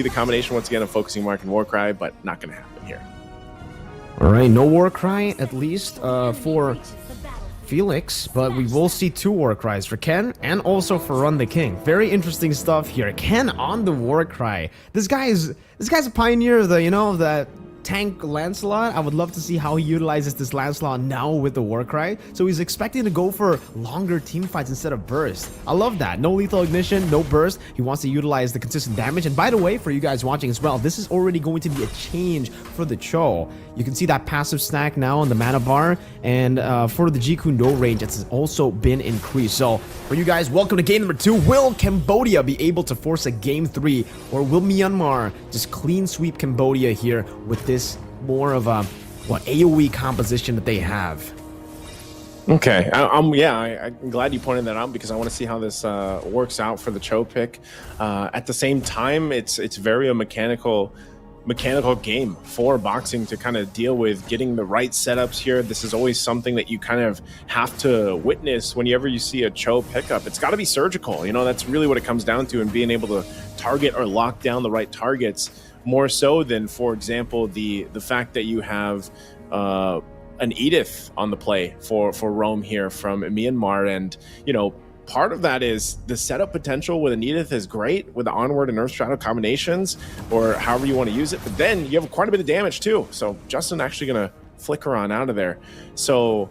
the combination once again of focusing mark and Warcry, but not going to happen here. All right, no Warcry at least for Felix, but we will see 2 Warcries for Ken and also for Run the King. Very interesting stuff here. Ken on the Warcry. This guy's a pioneer of the, that tank Lancelot. I would love to see how he utilizes this Lancelot now with the Warcry. So he's expecting to go for longer team fights instead of burst. I love that. No lethal ignition, no burst. He wants to utilize the consistent damage. And by the way, for you guys watching as well, this is already going to be a change for the Cho. You can see that passive stack now on the mana bar, and for the Jeet Kune Do range, it's also been increased. So for you guys, welcome to game number 2. Will Cambodia be able to force a game 3, or will Myanmar just clean sweep Cambodia here with this more of a AoE composition that they have? Okay, I'm glad you pointed that out, because I want to see how this works out for the Cho pick. At the same time, it's very a mechanical game for boxing to kind of deal with getting the right setups here. This is always something that you kind of have to witness whenever you see a Cho pickup. It's got to be surgical. That's really what it comes down to, and being able to target or lock down the right targets more so than, for example, the fact that you have an Edith on the play for Rome here from Myanmar. And part of that is the setup potential with an Edith is great with the Onward and Earth Shadow combinations, or however you want to use it, but then you have quite a bit of damage too. So Justin actually gonna flicker on out of there. So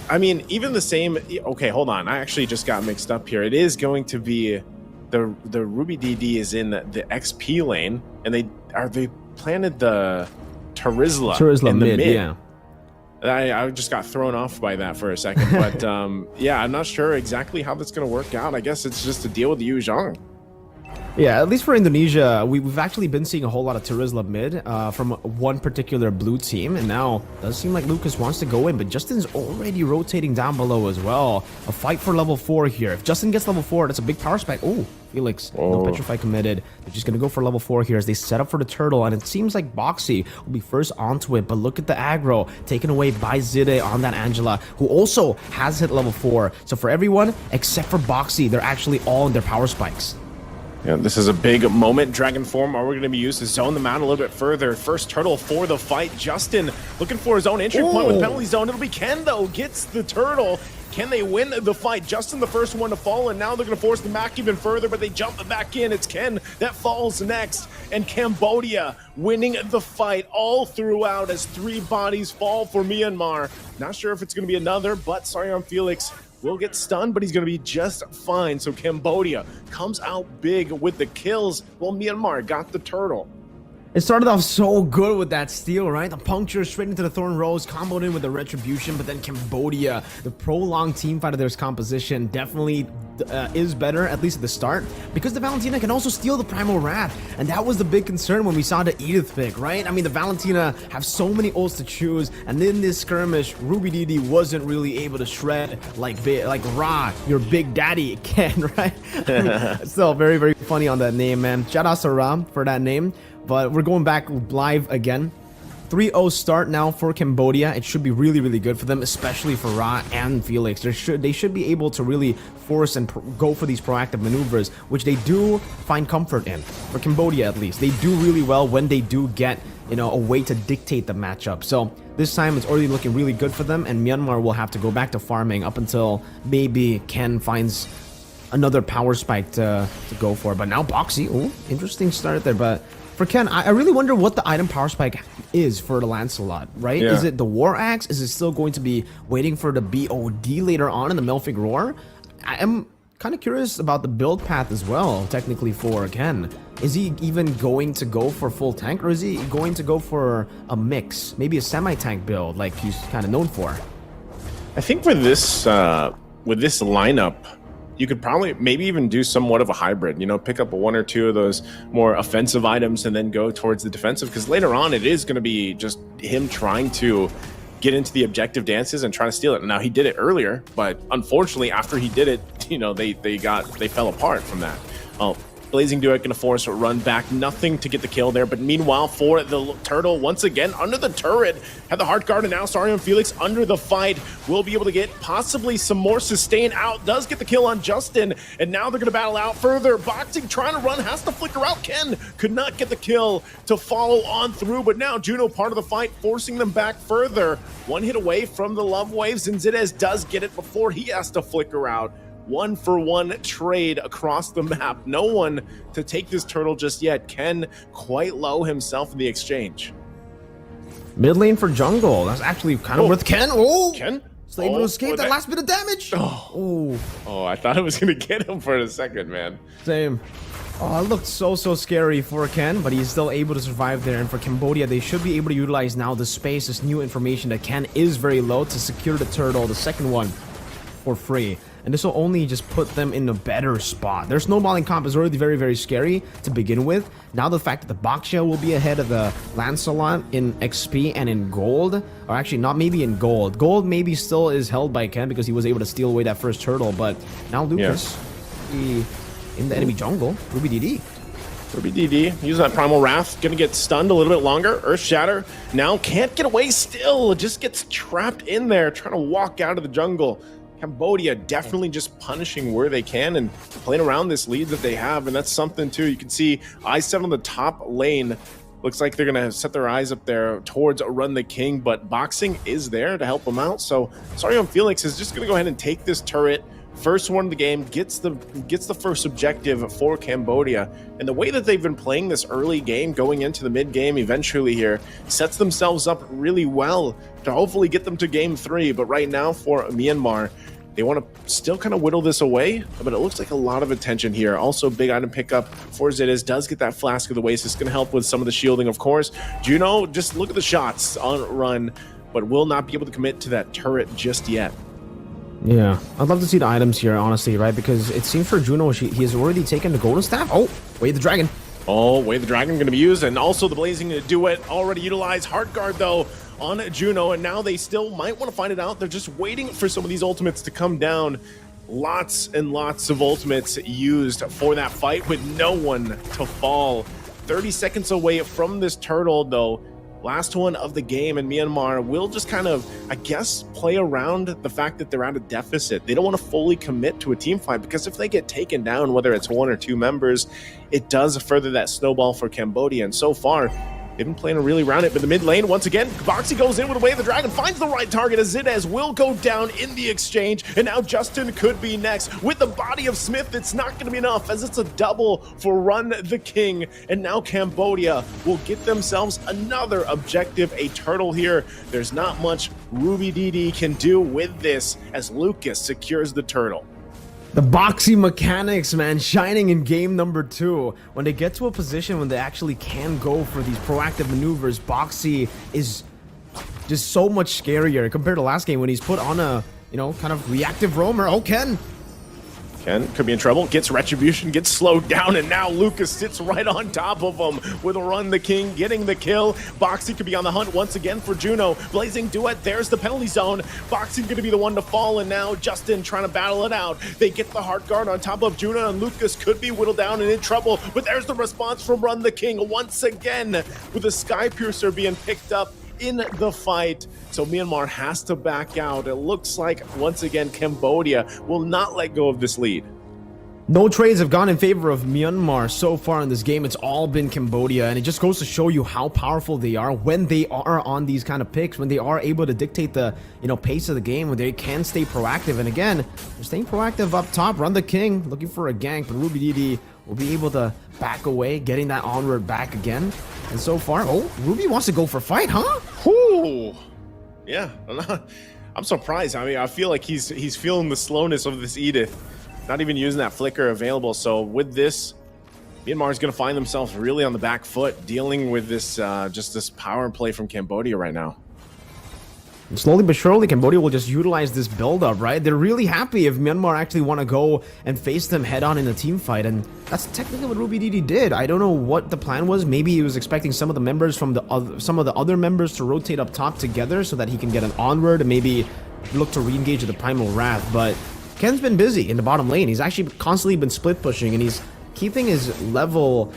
I mean, even the same, okay, hold on, I actually just got mixed up here. It is going to be the Ruby DD is in the XP lane, and they planted the Terizla in the mid. Yeah. I just got thrown off by that for a second, but yeah, I'm not sure exactly how that's going to work out. I guess it's just to deal with Yu Zhang. Yeah, at least for Indonesia, we've actually been seeing a whole lot of Terizla mid from one particular blue team, and now it does seem like Lucas wants to go in, but Justin's already rotating down below as well. A fight for level 4 here. If Justin gets level 4, that's a big power spike. Oh, Felix, no Petrify committed. They're just going to go for level 4 here as they set up for the turtle, and it seems like Boxy will be first onto it, but look at the aggro taken away by Zide on that Angela, who also has hit level 4. So for everyone except for Boxy, they're actually all in their power spikes. Yeah, this is a big moment. Dragon form are we going to be used to zone them out a little bit further. First turtle for the fight. Justin looking for his own entry point with penalty zone. It'll be Ken, though, gets the turtle. Can they win the fight? Justin the first one to fall, and now they're going to force them back even further, but they jump it back in. It's Ken that falls next, and Cambodia winning the fight all throughout as 3 bodies fall for Myanmar. Not sure if it's going to be another, but sorry on Felix. Will get stunned, but he's going to be just fine. So Cambodia comes out big with the kills, while Myanmar got the turtle. It started off so good with that steal, right? The puncture straight into the Thorn Rose, comboed in with the Retribution, but then Cambodia, the prolonged team fight of their composition, definitely is better, at least at the start, because the Valentina can also steal the Primal Wrath, and that was the big concern when we saw the Edith pick, right? I mean, the Valentina have so many ults to choose, and in this skirmish, Ruby DD wasn't really able to shred like Ra, your big daddy, can, right? Still very, very funny on that name, man. Shout out to Ra for that name. But we're going back live again. 3-0 start now for Cambodia. It should be really, really good for them, especially for Ra and Felix. They should be able to really force and go for these proactive maneuvers, which they do find comfort in. For Cambodia, at least, they do really well when they do get a way to dictate the matchup. So this time it's already looking really good for them, and Myanmar will have to go back to farming up until maybe Ken finds another power spike to go for. But now Boxy, interesting start there, but for Ken, I really wonder what the item power spike is for the Lancelot, right? Yeah. Is it the War Axe? Is it still going to be waiting for the BOD later on in the Melfic Roar? I am kind of curious about the build path as well, technically, for Ken. Is he even going to go for full tank, or is he going to go for a mix? Maybe a semi-tank build like he's kind of known for? I think for this, with this lineup, you could probably maybe even do somewhat of a hybrid, pick up 1 or 2 of those more offensive items and then go towards the defensive, because later on it is going to be just him trying to get into the objective dances and try to steal it. Now, he did it earlier, but unfortunately after he did it, they fell apart from that. Blazing Duet gonna force a run back, nothing to get the kill there, but meanwhile for the Turtle, once again under the turret, had the Heart Guard, and now Sario and Felix under the fight will be able to get possibly some more sustain out, does get the kill on Justin, and now they're gonna battle out further. Boxing trying to run, has to flicker out. Ken could not get the kill to follow on through, but now Juno part of the fight, forcing them back further. One hit away from the Love Waves, and Zidez does get it before he has to flicker out. 1-for-1 trade across the map. No one to take this turtle just yet. Ken quite low himself in the exchange. Mid lane for jungle. That's actually kind of worth Ken. Oh, Ken? Still able to escape that last bit of damage. Oh, I thought it was going to get him for a second, man. Same. Oh, it looked so scary for Ken, but he's still able to survive there. And for Cambodia, they should be able to utilize now the space, this new information that Ken is very low, to secure the turtle, the second one, for free. And this will only just put them in a better spot. Their snowballing comp is already very scary to begin with. Now the fact that the box shell will be ahead of the Lancelot in XP and in gold, or actually not maybe in gold. Gold maybe still is held by Ken because he was able to steal away that first turtle, but now Lucas in the enemy jungle. Ruby DD. Ruby DD using that Primal Wrath, gonna get stunned a little bit longer. Earth Shatter now can't get away still, just gets trapped in there, trying to walk out of the jungle. Cambodia definitely just punishing where they can and playing around this lead that they have, and that's something too. You can see IESF on the top lane. Looks like they're gonna set their eyes up there towards Run the King, but Boxing is there to help them out. So Sario and Felix is just gonna go ahead and take this turret. First one of the game, gets the first objective for Cambodia. And the way that they've been playing this early game, going into the mid game eventually here, sets themselves up really well to hopefully get them to game 3. But right now for Myanmar, they want to still kind of whittle this away, but it looks like a lot of attention here. Also, big item pickup for Zidez, does get that Flask of the Waste. It's going to help with some of the shielding, of course. Juno, just look at the shots on run, but will not be able to commit to that turret just yet. Yeah, I'd love to see the items here, honestly, right? Because it seems for Juno, he has already taken the Golden Staff. Oh, wait, the Dragon. Oh, Wave the Dragon going to be used, and also the Blazing Duet already utilized. Heart Guard, though, on Juno, and now they still might want to find it out. They're just waiting for some of these ultimates to come down. Lots and lots of ultimates used for that fight with no one to fall. 30 seconds away from this turtle, though. Last one of the game, and Myanmar will just kind of, I guess, play around the fact that they're at a deficit. They don't want to fully commit to a team fight, because if they get taken down, whether it's 1 or 2 members, it does further that snowball for Cambodia. And so far, they've been playing really around it. But the mid lane, once again, Boxy goes in with a Wave of the Dragon, finds the right target as Zidez will go down in the exchange. And now Justin could be next. With the body of Smith, it's not going to be enough, as it's a double for Run the King. And now Cambodia will get themselves another objective, a turtle here. There's not much Ruby DD can do with this, as Lucas secures the turtle. The boxy mechanics, man, shining in game number 2. When they get to a position when they actually can go for these proactive maneuvers, Boxy is just so much scarier compared to last game when he's put on a, kind of reactive roamer. Oh, Ken could be in trouble, gets Retribution, gets slowed down, and now Lucas sits right on top of him with a Run the King, getting the kill. Boxy could be on the hunt once again for Juno. Blazing Duet, there's the penalty zone. Boxy gonna be the one to fall, and now Justin trying to battle it out. They get the Heart Guard on top of Juno, and Lucas could be whittled down and in trouble, but there's the response from Run the King once again, with the Sky Piercer being picked up in the fight. So Myanmar has to back out. It looks like, once again, Cambodia will not let go of this lead. No trades have gone in favor of Myanmar so far in this game. It's all been Cambodia, and it just goes to show you how powerful they are when they are on these kind of picks, when they are able to dictate the pace of the game, when they can stay proactive. And again, they're staying proactive up top. Run the King looking for a gank, but Ruby DD will be able to back away, getting that onward back again. And so far, Ruby wants to go for fight, huh? Ooh. Yeah, I'm surprised. I mean, I feel like he's feeling the slowness of this Edith, not even using that flicker available. So with this, Myanmar is going to find themselves really on the back foot, dealing with this just this power play from Cambodia right now. And slowly but surely, Cambodia will just utilize this build-up, right? They're really happy if Myanmar actually want to go and face them head-on in a team fight, and that's technically what Ruby DD did. I don't know what the plan was. Maybe he was expecting some of the members from some of the other members to rotate up top together so that he can get an onward and maybe look to re-engage with the Primal Wrath, but Ken's been busy in the bottom lane. He's actually constantly been split pushing, and he's keeping his level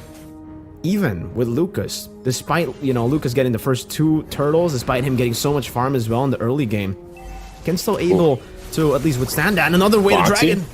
even with Lucas, despite, Lucas getting the first 2 turtles, despite him getting so much farm as well in the early game. Ken still able to at least withstand that. And another way to dragon.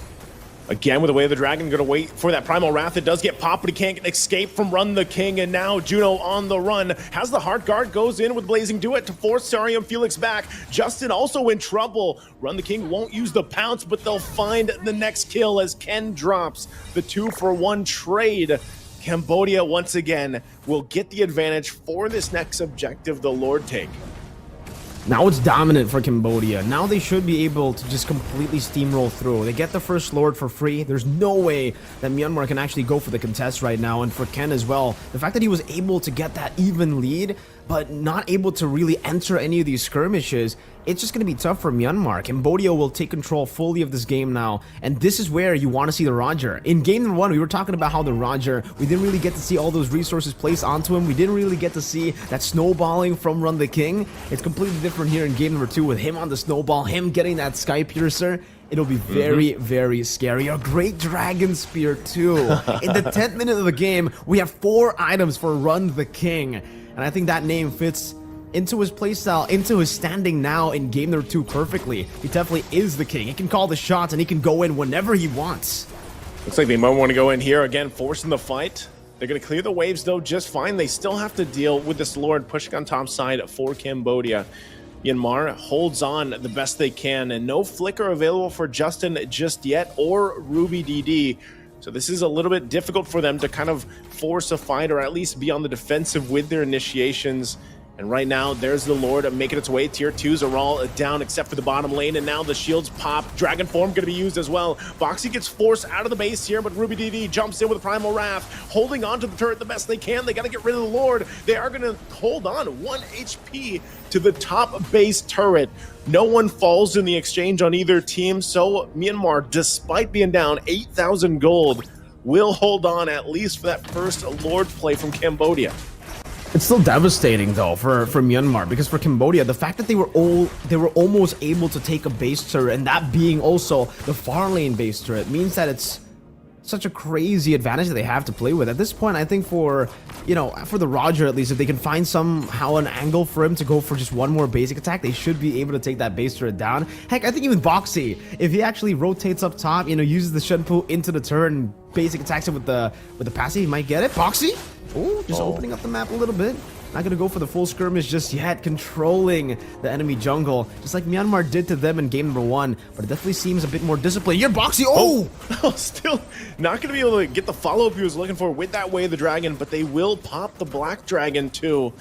Again with the way of the dragon, gonna wait for that primal wrath. It does get popped, but he can't escape from Run the King, and now Juno on the run. Has the Heart Guard, goes in with Blazing Duet to force Sarium Felix back. Justin also in trouble. Run the King won't use the pounce, but they'll find the next kill as Ken drops the 2-for-1 trade. Cambodia once again will get the advantage for this next objective, the Lord take. Now it's dominant for Cambodia. Now they should be able to just completely steamroll through. They get the first Lord for free. There's no way that Myanmar can actually go for the contest right now. And for Ken as well, the fact that he was able to get that even lead, but not able to really enter any of these skirmishes, it's just going to be tough for Myanmar. Cambodia will take control fully of this game now, and this is where you want to see the Roger. In game number 1, we were talking about how the Roger, we didn't really get to see all those resources placed onto him. We didn't really get to see that snowballing from Run the King. It's completely different here in game number 2 with him on the snowball, him getting that Sky Piercer. It'll be very, very scary. A great Dragon Spear too. In the 10th minute of the game, we have 4 items for Run the King, and I think that name fits into his playstyle, into his standing now in game number 2 perfectly. He definitely is the king. He can call the shots and he can go in whenever he wants. Looks like they might want to go in here again, forcing the fight. They're going to clear the waves though just fine. They still have to deal with this Lord pushing on top side for Cambodia. Myanmar holds on the best they can, and no flicker available for Justin just yet, or Ruby DD. So this is a little bit difficult for them to kind of force a fight, or at least be on the defensive with their initiations. And right now, there's the Lord making its way. Tier 2s are all down except for the bottom lane. And now the shields pop. Dragon Form going to be used as well. Boxy gets forced out of the base here, but Ruby DD jumps in with a Primal Wrath, holding on to the turret the best they can. They got to get rid of the Lord. They are going to hold on 1 HP to the top base turret. No one falls in the exchange on either team. So Myanmar, despite being down 8,000 gold, will hold on at least for that first Lord play from Cambodia. It's still devastating though for Myanmar, because for Cambodia, the fact that they were almost able to take a base turret, and that being also the far lane base turret, means that it's such a crazy advantage that they have to play with. At this point, I think for the Roger at least, if they can find somehow an angle for him to go for just one more basic attack, they should be able to take that base turret down. Heck, I think even Boxy, if he actually rotates up top, uses the Shenpu into the turret and basic attacks it with the passive, he might get it. Boxy? Oh, just opening up the map a little bit. Not going to go for the full skirmish just yet, controlling the enemy jungle, just like Myanmar did to them in game number 1, but it definitely seems a bit more disciplined. You're Boxy! Oh! Still not going to be able to get the follow-up he was looking for with that Way of the Dragon, but they will pop the Black Dragon too.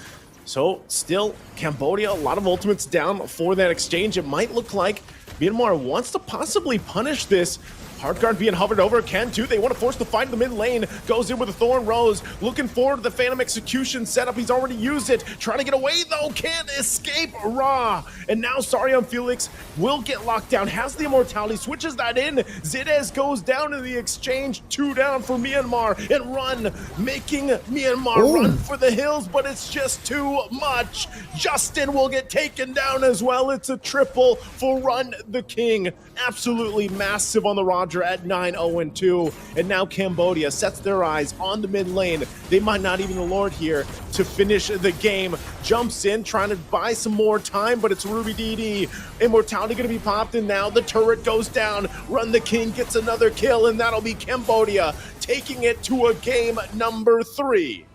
So still, Cambodia, a lot of ultimates down for that exchange. It might look like Myanmar wants to possibly punish this. Heartguard being hovered over, Ken too. They want to force the fight in the mid lane. Goes in with a Thorn Rose. Looking forward to the Phantom Execution setup. He's already used it. Trying to get away though. Can't escape Ra. And now Sarium Felix will get locked down. Has the immortality. Switches that in. Zidez goes down in the exchange. 2 down for Myanmar. And Run. Making Myanmar run for the hills. But it's just too much. Justin will get taken down as well. It's a triple for Run the King. Absolutely massive on the Roger at 9-0-2, and now Cambodia sets their eyes on the mid lane. They might not even the Lord here to finish the game. Jumps in, trying to buy some more time, but it's Ruby DD. Immortality going to be popped, and now the turret goes down. Run the King gets another kill, and that'll be Cambodia taking it to a game number 3.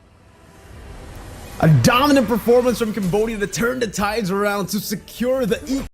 A dominant performance from Cambodia to turn the tides around to secure the